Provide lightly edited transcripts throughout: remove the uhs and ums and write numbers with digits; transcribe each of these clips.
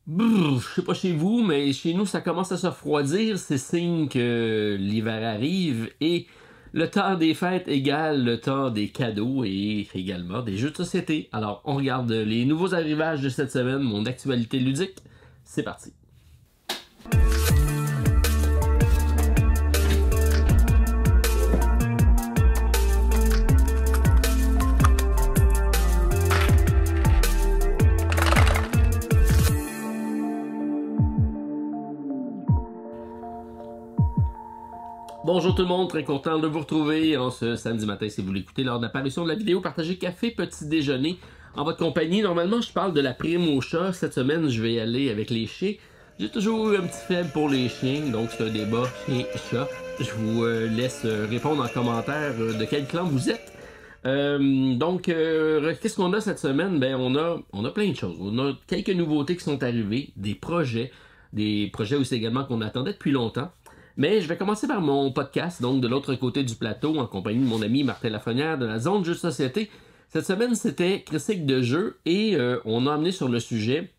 Je sais pas chez vous, mais chez nous, ça commence à se refroidir. C'est signe que l'hiver arrive et le temps des fêtes égale le temps des cadeaux et également des jeux de société. Alors, on regarde les nouveaux arrivages de cette semaine, mon actualité ludique. C'est parti. Bonjour tout le monde, très content de vous retrouver en ce samedi matin si vous l'écoutez lors de l'apparition de la vidéo. Partagez café, petit déjeuner en votre compagnie. Normalement, je parle de la prime aux chats. Cette semaine, je vais y aller avec les chiens. J'ai toujours eu un petit faible pour les chiens, donc c'est un débat chien-chat. Je vous laisse répondre en commentaire de quel clan vous êtes. Qu'est-ce qu'on a cette semaine? Ben, on a plein de choses. On a quelques nouveautés qui sont arrivées, des projets aussi également qu'on attendait depuis longtemps. Mais je vais commencer par mon podcast, donc de l'autre côté du plateau, en compagnie de mon ami Martin Lafrenière de la Zone Jeux de Société. Cette semaine, c'était critiques de jeux et on a amené sur le sujet,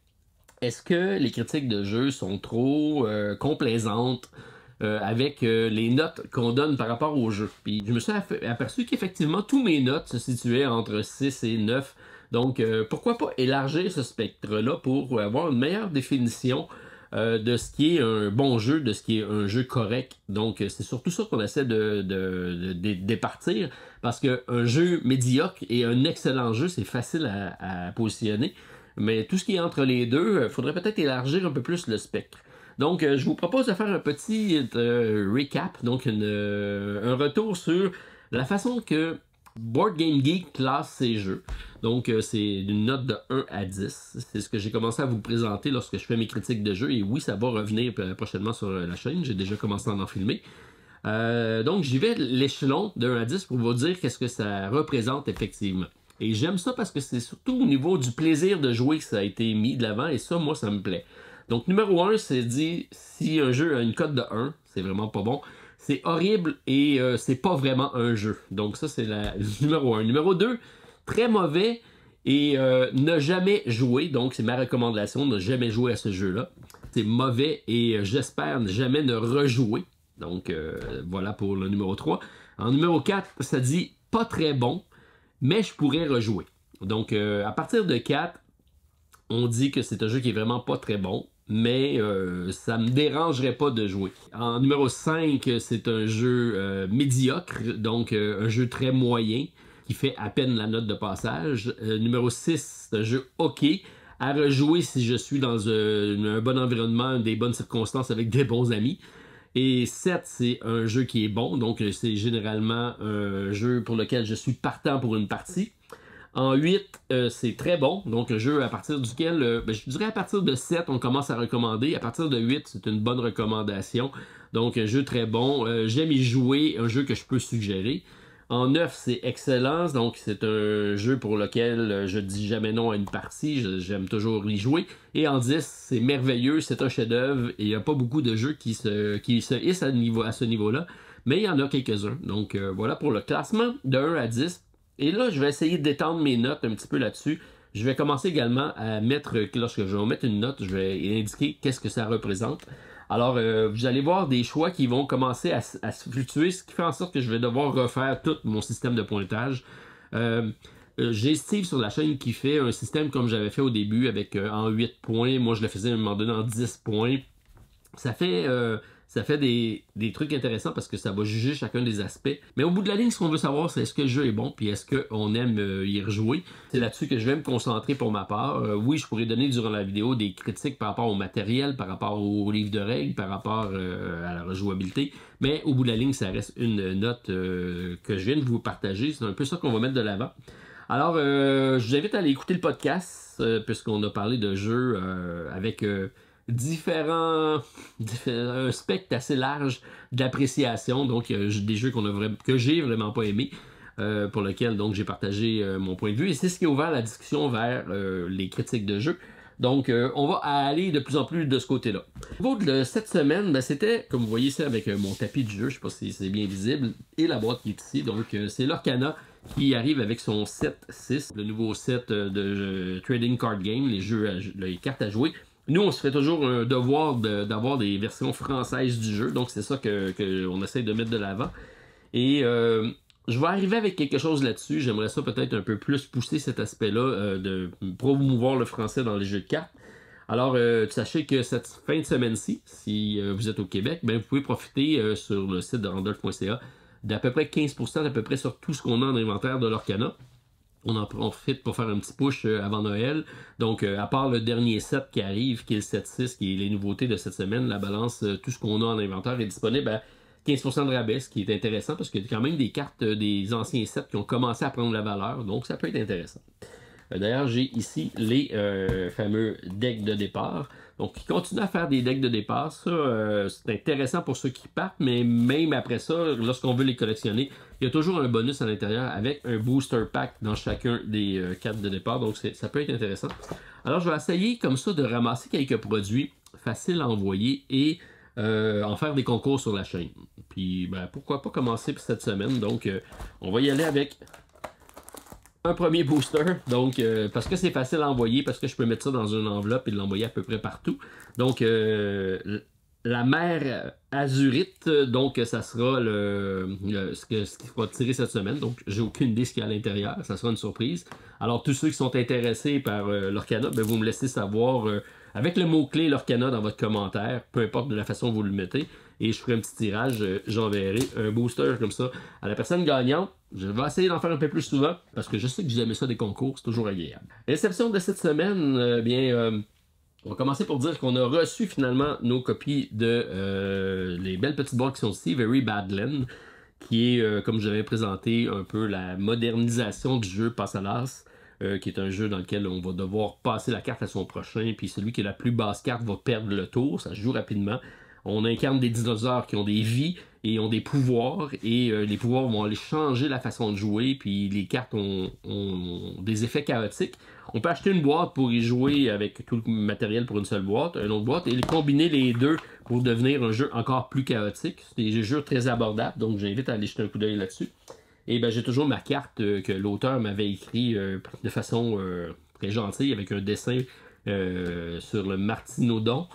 est-ce que les critiques de jeux sont trop complaisantes avec les notes qu'on donne par rapport aux jeux? Puis je me suis aperçu qu'effectivement, tous mes notes se situaient entre 6 et 9. Donc, pourquoi pas élargir ce spectre-là pour avoir une meilleure définition de ce qui est un bon jeu, de ce qui est un jeu correct. Donc, c'est surtout ça qu'on essaie de départir, parce qu'un jeu médiocre et un excellent jeu, c'est facile à positionner, mais tout ce qui est entre les deux, il faudrait peut-être élargir un peu plus le spectre. Donc, je vous propose de faire un petit recap, donc un retour sur la façon que Board Game Geek classe ses jeux. Donc, c'est une note de 1 à 10. C'est ce que j'ai commencé à vous présenter lorsque je fais mes critiques de jeux. Et oui, ça va revenir prochainement sur la chaîne. J'ai déjà commencé à en filmer. Donc, j'y vais l'échelon de 1 à 10 pour vous dire qu'est-ce que ça représente effectivement. Et j'aime ça parce que c'est surtout au niveau du plaisir de jouer que ça a été mis de l'avant. Et ça, moi, ça me plaît. Donc, numéro 1, c'est dit, si un jeu a une cote de 1, c'est vraiment pas bon. C'est horrible et c'est pas vraiment un jeu. Donc ça, c'est le numéro 1. Numéro 2, très mauvais et ne jamais jouer. Donc c'est ma recommandation, ne jamais jouer à ce jeu-là. C'est mauvais et j'espère jamais ne rejouer. Donc voilà pour le numéro 3. En numéro 4, ça dit pas très bon, mais je pourrais rejouer. Donc à partir de 4, on dit que c'est un jeu qui est vraiment pas très bon, mais ça me dérangerait pas de jouer. En numéro 5, c'est un jeu médiocre, donc un jeu très moyen, qui fait à peine la note de passage. Numéro 6, c'est un jeu OK, à rejouer si je suis dans un bon environnement, des bonnes circonstances avec des bons amis. Et 7, c'est un jeu qui est bon, donc c'est généralement un jeu pour lequel je suis partant pour une partie. En 8, c'est très bon, donc un jeu à partir duquel, je dirais à partir de 7, on commence à recommander. À partir de 8, c'est une bonne recommandation. Donc un jeu très bon, j'aime y jouer, un jeu que je peux suggérer. En 9, c'est excellence, donc c'est un jeu pour lequel je dis jamais non à une partie, j'aime toujours y jouer. Et en 10, c'est merveilleux, c'est un chef-d'œuvre, et il n'y a pas beaucoup de jeux qui se hissent à ce niveau-là, mais il y en a quelques-uns. Donc voilà pour le classement de 1 à 10. Et là, je vais essayer d'étendre mes notes un petit peu là-dessus. Je vais commencer également à mettre, lorsque je vais mettre une note, je vais indiquer qu'est-ce que ça représente. Alors, vous allez voir des choix qui vont commencer à se fluctuer, ce qui fait en sorte que je vais devoir refaire tout mon système de pointage. J'ai Steve sur la chaîne qui fait un système comme j'avais fait au début avec en 8 points. Moi, je le faisais à un moment donné en 10 points. Ça fait des trucs intéressants parce que ça va juger chacun des aspects. Mais au bout de la ligne, ce qu'on veut savoir, c'est est-ce que le jeu est bon, puis est-ce qu'on aime y rejouer. C'est là-dessus que je vais me concentrer pour ma part. Oui, je pourrais donner durant la vidéo des critiques par rapport au matériel, par rapport au livre de règles, par rapport à la rejouabilité. Mais au bout de la ligne, ça reste une note que je viens de vous partager. C'est un peu ça qu'on va mettre de l'avant. Alors, je vous invite à aller écouter le podcast, puisqu'on a parlé de jeux avec un spectre assez large d'appréciation. Donc, des jeux que j'ai vraiment pas aimé, pour lesquels donc j'ai partagé mon point de vue. Et c'est ce qui a ouvert la discussion vers les critiques de jeux. Donc, on va aller de plus en plus de ce côté-là. Au niveau de cette semaine, ben, c'était, comme vous voyez ici, avec mon tapis du jeu, je ne sais pas si c'est bien visible, et la boîte qui est ici. Donc, c'est l'Orcana qui arrive avec son set 6, le nouveau set de Trading Card Game, les cartes à jouer. nous, on se fait toujours un devoir d'avoir des versions françaises du jeu, donc c'est ça qu'on essaie de mettre de l'avant. Et je vais arriver avec quelque chose là-dessus. J'aimerais ça peut-être un peu plus pousser cet aspect-là, de promouvoir le français dans les jeux de cartes. Alors, sachez que cette fin de semaine-ci, si vous êtes au Québec, ben, vous pouvez profiter sur le site de randolph.ca d'à peu près 15% d'à peu près sur tout ce qu'on a en inventaire de l'Orcana. On en profite pour faire un petit push avant Noël. Donc, à part le dernier set qui arrive, qui est le 7-6, qui est les nouveautés de cette semaine, la balance, tout ce qu'on a en inventaire est disponible à 15% de rabais, ce qui est intéressant parce qu'il y a quand même des cartes des anciens sets qui ont commencé à prendre la valeur. Donc, ça peut être intéressant. D'ailleurs, j'ai ici les fameux decks de départ. Donc, ils continuent à faire des decks de départ. Ça, c'est intéressant pour ceux qui partent, mais même après ça, lorsqu'on veut les collectionner, il y a toujours un bonus à l'intérieur avec un booster pack dans chacun des cartes de départ. Donc, ça peut être intéressant. Alors, je vais essayer comme ça de ramasser quelques produits faciles à envoyer et en faire des concours sur la chaîne. Puis, ben, pourquoi pas commencer pour cette semaine. Donc, on va y aller avec un premier booster, donc parce que c'est facile à envoyer, parce que je peux mettre ça dans une enveloppe et l'envoyer à peu près partout. Donc la mer azurite, donc ça sera ce qu'il va tirer cette semaine. Donc j'ai aucune idée ce qu'il y a à l'intérieur, ça sera une surprise. Alors tous ceux qui sont intéressés par l'Orcana, ben, vous me laissez savoir avec le mot-clé l'Orcana dans votre commentaire, peu importe de la façon dont vous le mettez. Et je ferai un petit tirage, j'enverrai un booster comme ça à la personne gagnante. Je vais essayer d'en faire un peu plus souvent parce que je sais que vous aimez ça des concours, c'est toujours agréable. Réception de cette semaine, on va commencer pour dire qu'on a reçu finalement nos copies de les belles petites boîtes qui sont ici, Very Badland, qui est, comme je l'avais présenté, un peu la modernisation du jeu Passe à l'As. Qui est un jeu dans lequel on va devoir passer la carte à son prochain, puis celui qui a la plus basse carte va perdre le tour, ça se joue rapidement. On incarne des dinosaures qui ont des vies et ont des pouvoirs, et les pouvoirs vont aller changer la façon de jouer, puis les cartes ont des effets chaotiques. On peut acheter une boîte pour y jouer avec tout le matériel pour une seule boîte, une autre boîte, et combiner les deux pour devenir un jeu encore plus chaotique. C'est des jeux très abordables, donc j'invite à aller jeter un coup d'œil là-dessus. Et ben j'ai toujours ma carte que l'auteur m'avait écrit de façon très gentille avec un dessin sur le Martinodon,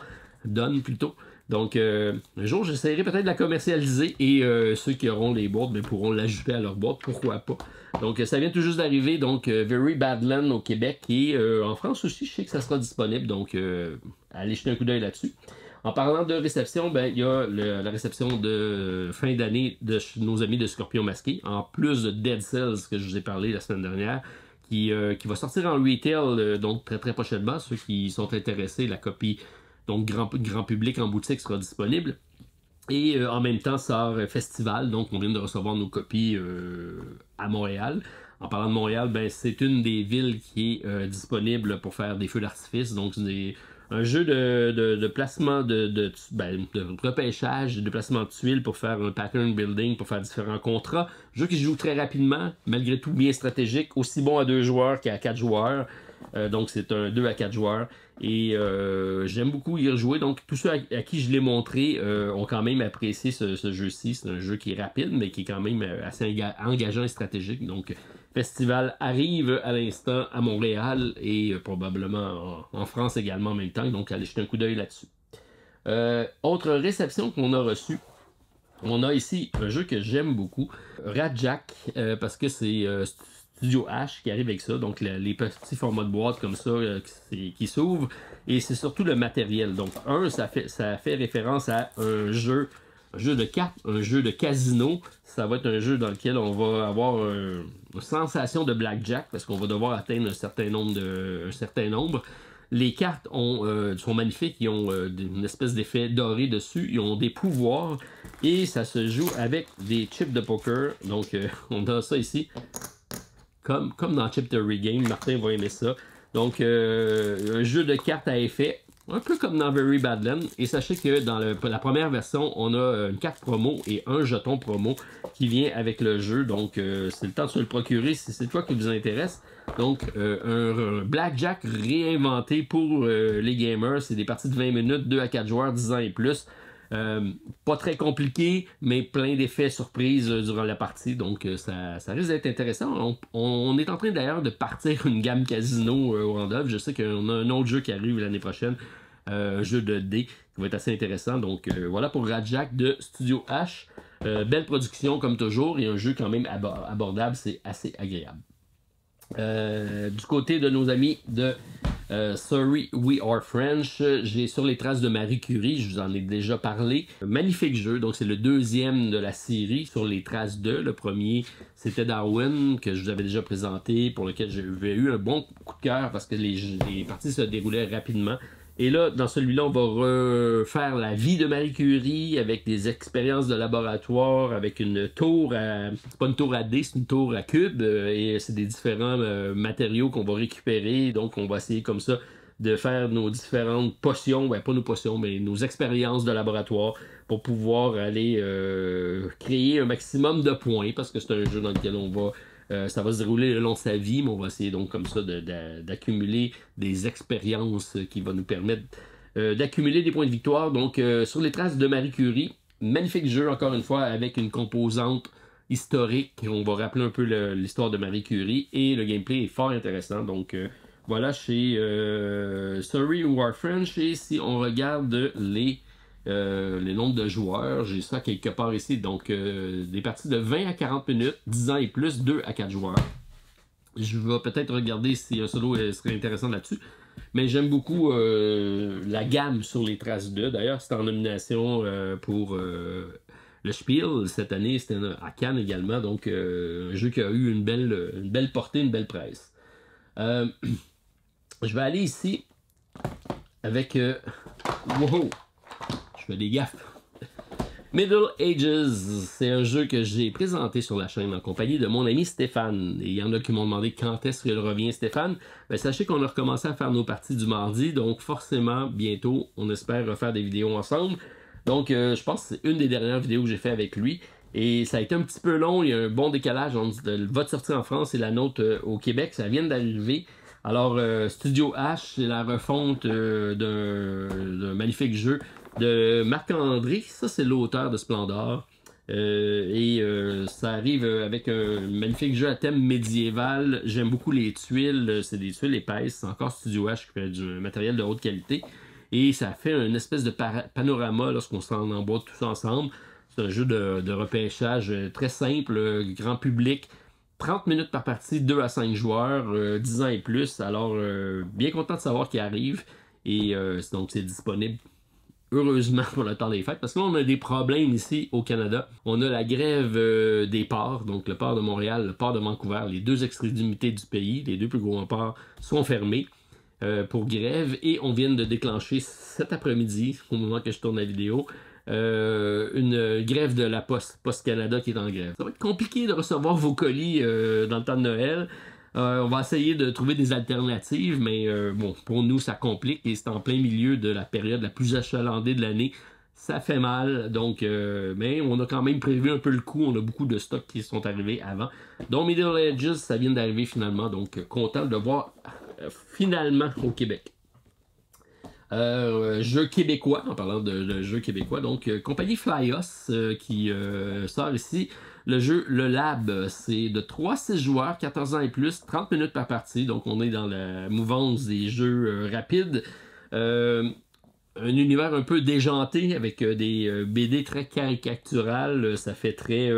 Don plutôt. Donc un jour j'essaierai peut-être de la commercialiser et ceux qui auront les boîtes ben, pourront l'ajouter à leur boîte, pourquoi pas. Donc ça vient tout juste d'arriver, donc Very Badland au Québec et en France aussi je sais que ça sera disponible, donc allez jeter un coup d'œil là-dessus. En parlant de réception, ben, il y a la réception de fin d'année de nos amis de Scorpion Masqué, en plus de Dead Cells que je vous ai parlé la semaine dernière, qui va sortir en retail donc très très prochainement. Ceux qui sont intéressés, la copie donc grand public en boutique sera disponible. Et en même temps sort Festival, donc on vient de recevoir nos copies à Montréal. En parlant de Montréal, ben, c'est une des villes qui est disponible pour faire des feux d'artifice, donc c'est un jeu de placement de repêchage, de placement de tuiles pour faire un pattern building, pour faire différents contrats. Un jeu qui se joue très rapidement, malgré tout bien stratégique, aussi bon à 2 joueurs qu'à 4 joueurs. Donc c'est un 2 à 4 joueurs. Et j'aime beaucoup y rejouer. Donc tous ceux à qui je l'ai montré ont quand même apprécié ce jeu-ci. C'est un jeu qui est rapide, mais qui est quand même assez engageant et stratégique. Donc Festival arrive à l'instant à Montréal et probablement en France également en même temps. Donc allez jeter un coup d'œil là-dessus. Autre réception qu'on a reçue. On a ici un jeu que j'aime beaucoup, Radjack, parce que c'est Studio H qui arrive avec ça, donc les petits formats de boîte comme ça qui s'ouvrent, et c'est surtout le matériel. Donc ça fait référence à un jeu de cartes, un jeu de casino. Ça va être un jeu dans lequel on va avoir une sensation de blackjack, parce qu'on va devoir atteindre un certain nombre. Les cartes sont magnifiques, ils ont une espèce d'effet doré dessus, ils ont des pouvoirs et ça se joue avec des chips de poker. Donc on a ça ici, comme dans Chip to Regain, Martin va aimer ça. Donc un jeu de cartes à effet, un peu comme dans Very Badland. Et sachez que dans la première version, on a une carte promo et un jeton promo qui vient avec le jeu. Donc c'est le temps de se le procurer si c'est toi qui vous intéresse. Donc un blackjack réinventé pour les gamers. C'est des parties de 20 minutes, 2 à 4 joueurs, 10 ans et plus. Pas très compliqué, mais plein d'effets surprises durant la partie. Donc ça risque d'être intéressant. On est en train d'ailleurs de partir une gamme casino au Randolph. Je sais qu'on a un autre jeu qui arrive l'année prochaine. jeu de dés qui va être assez intéressant. Donc voilà pour Rajak de Studio H. Belle production comme toujours et un jeu quand même abordable, c'est assez agréable. Du côté de nos amis de Sorry We Are French, j'ai Sur les traces de Marie Curie, je vous en ai déjà parlé. Magnifique jeu, donc c'est le deuxième de la série Sur les traces de. Le premier c'était Darwin que je vous avais déjà présenté, pour lequel j'avais eu un bon coup de cœur parce que les parties se déroulaient rapidement. Et là, dans celui-là, on va refaire la vie de Marie Curie avec des expériences de laboratoire, avec une tour à... C'est pas une tour à dés, c'est une tour à cubes. Et c'est des différents matériaux qu'on va récupérer. Donc, on va essayer comme ça de faire nos différentes potions, ben pas nos potions, mais nos expériences de laboratoire pour pouvoir aller créer un maximum de points, parce que c'est un jeu dans lequel on va... ça va se dérouler le long de sa vie, mais on va essayer donc comme ça d'accumuler des expériences qui vont nous permettre d'accumuler des points de victoire. Donc Sur les traces de Marie Curie, magnifique jeu encore une fois avec une composante historique. On va rappeler un peu l'histoire de Marie Curie et le gameplay est fort intéressant. Donc voilà chez Sorry We Are French. Et si on regarde les nombres de joueurs, j'ai ça quelque part ici, donc des parties de 20 à 40 minutes, 10 ans et plus, 2 à 4 joueurs. Je vais peut-être regarder si un solo serait intéressant là-dessus, mais j'aime beaucoup la gamme Sur les traces de. D'ailleurs, c'est en nomination pour le Spiel cette année, c'était à Cannes également, donc un jeu qui a eu une belle portée, une belle presse. Je vais aller ici avec... wow! Je fais des gaffes. Middle Ages, c'est un jeu que j'ai présenté sur la chaîne en compagnie de mon ami Stéphane. Et il y en a qui m'ont demandé quand est-ce qu'il revient, Stéphane. Ben, sachez qu'on a recommencé à faire nos parties du mardi, donc forcément, bientôt, on espère refaire des vidéos ensemble. Donc, je pense que c'est une des dernières vidéos que j'ai fait avec lui. Et ça a été un petit peu long, il y a un bon décalage entre votre sortie en France et la nôtre au Québec. Ça vient d'arriver. Alors, Studio H, c'est la refonte d'un magnifique jeu de Marc-André. Ça, c'est l'auteur de Splendor. Ça arrive avec un magnifique jeu à thème médiéval. J'aime beaucoup les tuiles. C'est des tuiles épaisses. C'est encore Studio H qui fait du matériel de haute qualité. Et ça fait une espèce de panorama lorsqu'on s'en emboîte tous ensemble. C'est un jeu de repêchage très simple, grand public. 30 minutes par partie, 2 à 5 joueurs, 10 ans et plus. Alors, bien content de savoir qu'il arrive. Et donc, c'est disponible heureusement pour le temps des fêtes. Parce que là, on a des problèmes ici au Canada. On a la grève des ports. Donc, le port de Montréal, le port de Vancouver. Les deux extrémités du pays, les deux plus gros ports, sont fermés pour grève. Et on vient de déclencher cet après-midi, au moment que je tourne la vidéo, une grève de la Poste Canada qui est en grève. Ça va être compliqué de recevoir vos colis dans le temps de Noël. On va essayer de trouver des alternatives, mais bon, pour nous, ça complique et c'est en plein milieu de la période la plus achalandée de l'année. Ça fait mal, donc, mais on a quand même prévu un peu le coup. On a beaucoup de stocks qui sont arrivés avant. Donc, Middle Ages, ça vient d'arriver finalement, donc content de voir finalement au Québec. Jeu québécois, en parlant de jeux québécois, donc compagnie Flyos qui sort ici le jeu Le Lab. C'est de 3-6 joueurs, 14 ans et plus, 30 minutes par partie, donc on est dans la mouvance des jeux rapides. Un univers un peu déjanté avec des BD très caricaturales, ça fait très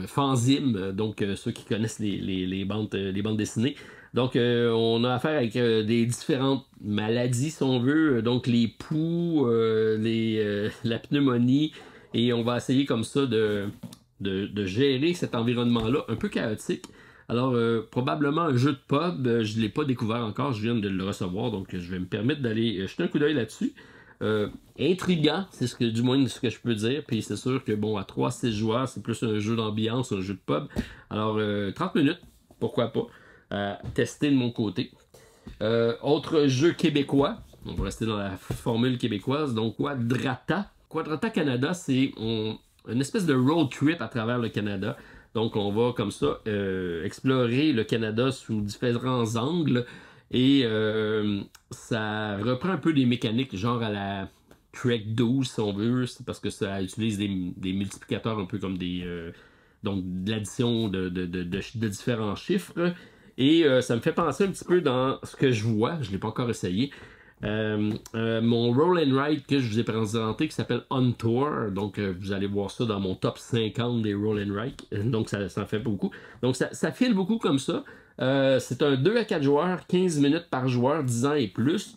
fanzine, donc ceux qui connaissent les bandes dessinées. Donc, on a affaire avec des différentes maladies, si on veut, donc les poux, la pneumonie, et on va essayer comme ça de gérer cet environnement-là un peu chaotique. Alors, probablement un jeu de pub, je ne l'ai pas découvert encore, je viens de le recevoir, donc je vais me permettre d'aller jeter un coup d'œil là-dessus. Intriguant, c'est du moins ce que je peux dire, puis c'est sûr que bon, à 3-6 joueurs, c'est plus un jeu d'ambiance, un jeu de pub. Alors, 30 minutes, pourquoi pas. Tester de mon côté. Autre jeu québécois, on va rester dans la formule québécoise, donc Quadrata. Quadrata Canada, c'est une espèce de road trip à travers le Canada. Donc on va comme ça explorer le Canada sous différents angles et ça reprend un peu des mécaniques genre à la Trek 12 si on veut, c'est parce que ça utilise des multiplicateurs un peu comme donc de l'addition de différents chiffres. Et ça me fait penser un petit peu dans ce que je vois, je ne l'ai pas encore essayé, Mon roll and ride que je vous ai présenté qui s'appelle On Tour, donc vous allez voir ça dans mon top 50 des roll and ride, donc ça en fait beaucoup. Donc ça file beaucoup comme ça. C'est un 2 à 4 joueurs, 15 minutes par joueur, 10 ans et plus.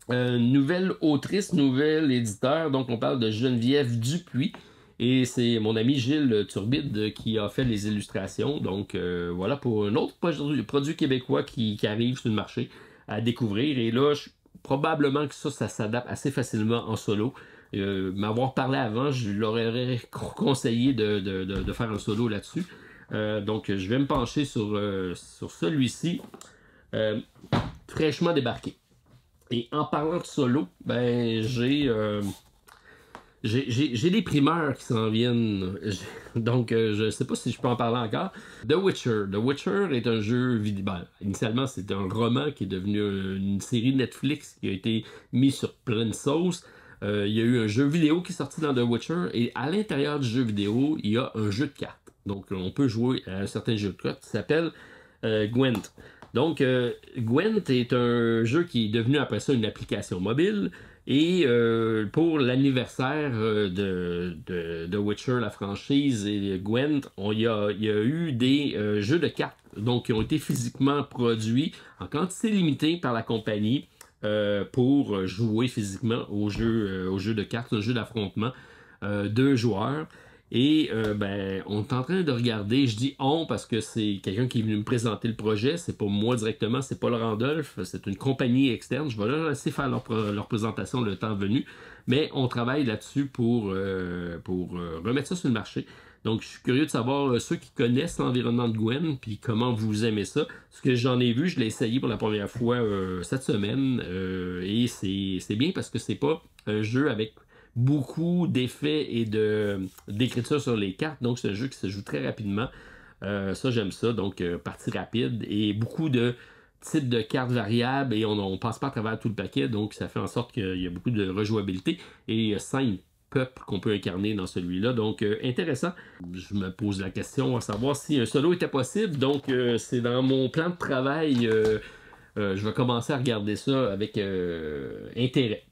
Nouvelle autrice, nouvel éditeur, donc on parle de Geneviève Dupuis. Et c'est mon ami Gilles Turbide qui a fait les illustrations. Donc voilà pour un autre produit québécois qui arrive sur le marché à découvrir. Et là, probablement que ça s'adapte assez facilement en solo. M'avoir parlé avant, je leur aurais conseillé de faire un solo là-dessus. Donc je vais me pencher sur celui-ci. Fraîchement débarqué. Et en parlant de solo, ben j'ai des primeurs qui s'en viennent, donc je sais pas si je peux en parler encore. The Witcher. The Witcher est un jeu vidéo. Initialement, c'était un roman qui est devenu une série Netflix qui a été mis sur pleine sauce. Il y a eu un jeu vidéo qui est sorti dans The Witcher et à l'intérieur du jeu vidéo, il y a un jeu de cartes. Donc on peut jouer à un certain jeu de cartes qui s'appelle Gwent. Donc Gwent est un jeu qui est devenu après ça une application mobile. Et pour l'anniversaire de Witcher, la franchise et Gwent, il y a eu des jeux de cartes donc, qui ont été physiquement produits en quantité limitée par la compagnie pour jouer physiquement au jeu de cartes, un jeu d'affrontement, 2 joueurs. Et on est en train de regarder, je dis on parce que c'est quelqu'un qui est venu me présenter le projet, c'est pas moi directement, c'est Paul Randolph, c'est une compagnie externe, je vais leur laisser faire leur présentation le temps venu, mais on travaille là-dessus pour remettre ça sur le marché. Donc je suis curieux de savoir ceux qui connaissent l'environnement de Gwen, puis comment vous aimez ça. Ce que j'en ai vu, je l'ai essayé pour la première fois cette semaine, et c'est bien parce que c'est pas un jeu avec beaucoup d'effets et d'écriture sur les cartes, donc c'est un jeu qui se joue très rapidement. Ça j'aime ça, donc partie rapide et beaucoup de types de cartes variables et on passe pas à travers tout le paquet, donc ça fait en sorte qu'il y a beaucoup de rejouabilité et il y a 5 peuples qu'on peut incarner dans celui-là, donc intéressant. Je me pose la question à savoir si un solo était possible, donc c'est dans mon plan de travail, je vais commencer à regarder ça avec intérêt.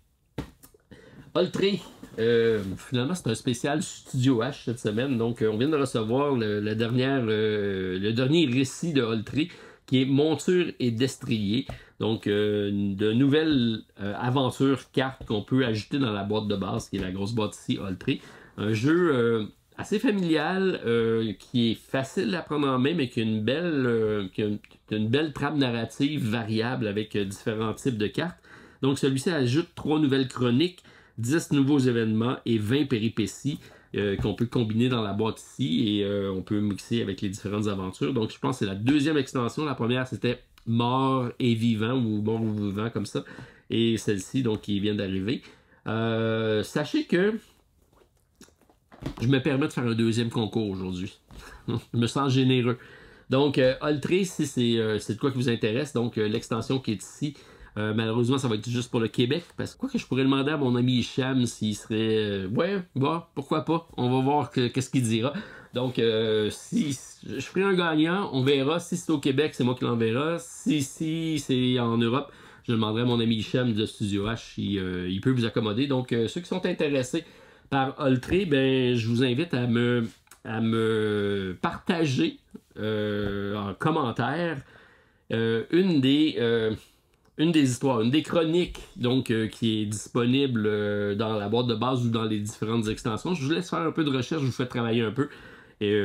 Oltré, finalement c'est un spécial Studio H cette semaine, donc on vient de recevoir le dernier récit de Oltré qui est Monture et Destrier, donc de nouvelles aventures cartes qu'on peut ajouter dans la boîte de base qui est la grosse boîte ici Oltré. Un jeu assez familial qui est facile à prendre en main mais qui a une belle trame narrative variable avec différents types de cartes. Donc celui-ci ajoute 3 nouvelles chroniques, 10 nouveaux événements et 20 péripéties qu'on peut combiner dans la boîte ici et on peut mixer avec les différentes aventures. Donc je pense que c'est la deuxième extension. La première c'était Mort et Vivant ou Mort ou Vivant comme ça. Et celle-ci donc qui vient d'arriver. Sachez que je me permets de faire un deuxième concours aujourd'hui. Je me sens généreux. Donc Oltré, si c'est de quoi qui vous intéresse, donc l'extension qui est ici. Malheureusement, ça va être juste pour le Québec. Parce que quoi que je pourrais demander à mon ami Hicham s'il serait. Ouais, bon, pourquoi pas. On va voir qu'est-ce qu'il dira. Donc, si je ferai un gagnant, on verra. Si c'est au Québec, c'est moi qui l'enverra. Si c'est en Europe, je demanderai à mon ami Hicham de Studio H si il peut vous accommoder. Donc, ceux qui sont intéressés par Oltré, ben, je vous invite à me partager en commentaire une des histoires, une des chroniques donc qui est disponible dans la boîte de base ou dans les différentes extensions. Je vous laisse faire un peu de recherche, je vous fais travailler un peu et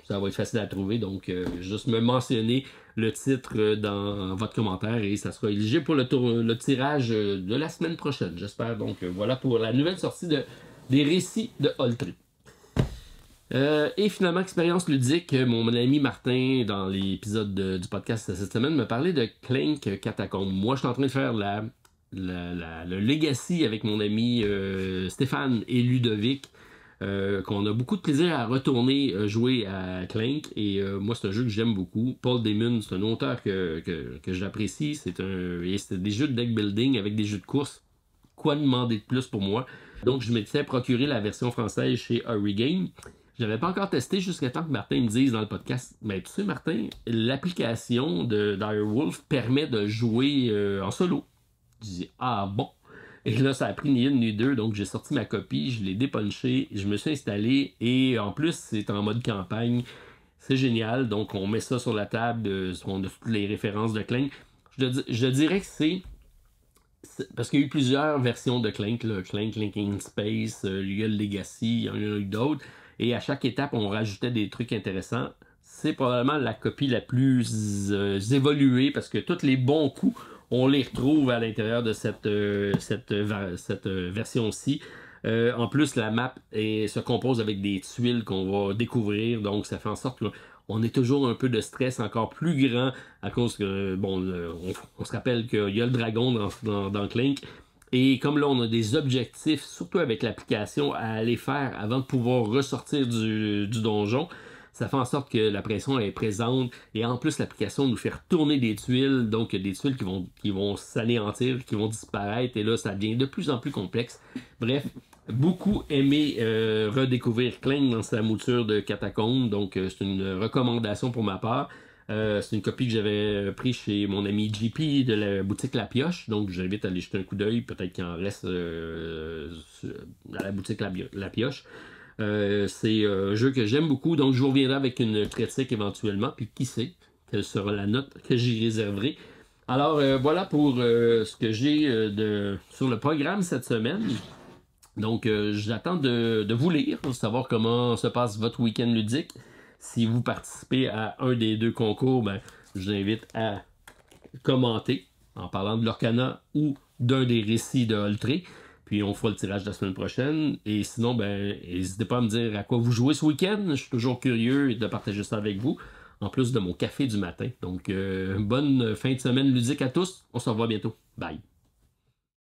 ça va être facile à trouver. Donc juste me mentionner le titre dans votre commentaire et ça sera éligible pour le tirage de la semaine prochaine, j'espère. Donc voilà pour la nouvelle sortie des récits de Oltré. Et finalement, expérience ludique, mon ami Martin, dans l'épisode du podcast cette semaine, me parlait de Clank Catacomb. Moi, je suis en train de faire le Legacy avec mon ami Stéphane et Ludovic, qu'on a beaucoup de plaisir à retourner jouer à Clank. Et moi, c'est un jeu que j'aime beaucoup. Paul Damon, c'est un auteur que j'apprécie. C'est des jeux de deck building avec des jeux de course. Quoi demander de plus pour moi? Donc, je m'étais procuré la version française chez Hurry Game. Je n'avais pas encore testé jusqu'à temps que Martin me dise dans le podcast. Mais tu sais, Martin, l'application de Direwolf permet de jouer en solo. Je dis, ah bon. Et là, ça a pris ni une ni deux, donc j'ai sorti ma copie, je l'ai dépunché, je me suis installé, et en plus, c'est en mode campagne. C'est génial, donc on met ça sur la table, on a toutes les références de Clank. Je dirais que parce qu'il y a eu plusieurs versions de Clank, là. Clank, Clank in Space, il y a le Legacy, il y en a eu d'autres, et à chaque étape, on rajoutait des trucs intéressants. C'est probablement la copie la plus évoluée, parce que tous les bons coups, on les retrouve à l'intérieur de cette version-ci. En plus, la map se compose avec des tuiles qu'on va découvrir, donc ça fait en sorte qu'on est toujours un peu de stress encore plus grand à cause que, bon, on se rappelle qu'il y a le dragon dans Clank, et comme là on a des objectifs, surtout avec l'application, à aller faire avant de pouvoir ressortir du donjon, ça fait en sorte que la pression est présente, et en plus l'application nous fait retourner des tuiles, donc des tuiles qui vont s'anéantir, qui vont disparaître, et là ça devient de plus en plus complexe. Bref, beaucoup aimé redécouvrir Clank dans sa mouture de catacombe, donc c'est une recommandation pour ma part. C'est une copie que j'avais pris chez mon ami JP de la boutique La Pioche, donc j'invite à aller jeter un coup d'œil, peut-être qu'il en reste à la boutique La Pioche. C'est un jeu que j'aime beaucoup, donc je vous reviendrai avec une critique éventuellement, puis qui sait quelle sera la note que j'y réserverai. Alors voilà pour ce que j'ai sur le programme cette semaine. Donc j'attends de vous lire pour savoir comment se passe votre week-end ludique. Si vous participez à un des deux concours, ben, je vous invite à commenter en parlant de l'Orcana ou d'un des récits de Holtré. Puis on fera le tirage la semaine prochaine. Et sinon, ben, n'hésitez pas à me dire à quoi vous jouez ce week-end. Je suis toujours curieux de partager ça avec vous. En plus de mon café du matin. Donc, bonne fin de semaine ludique à tous. On se revoit bientôt. Bye.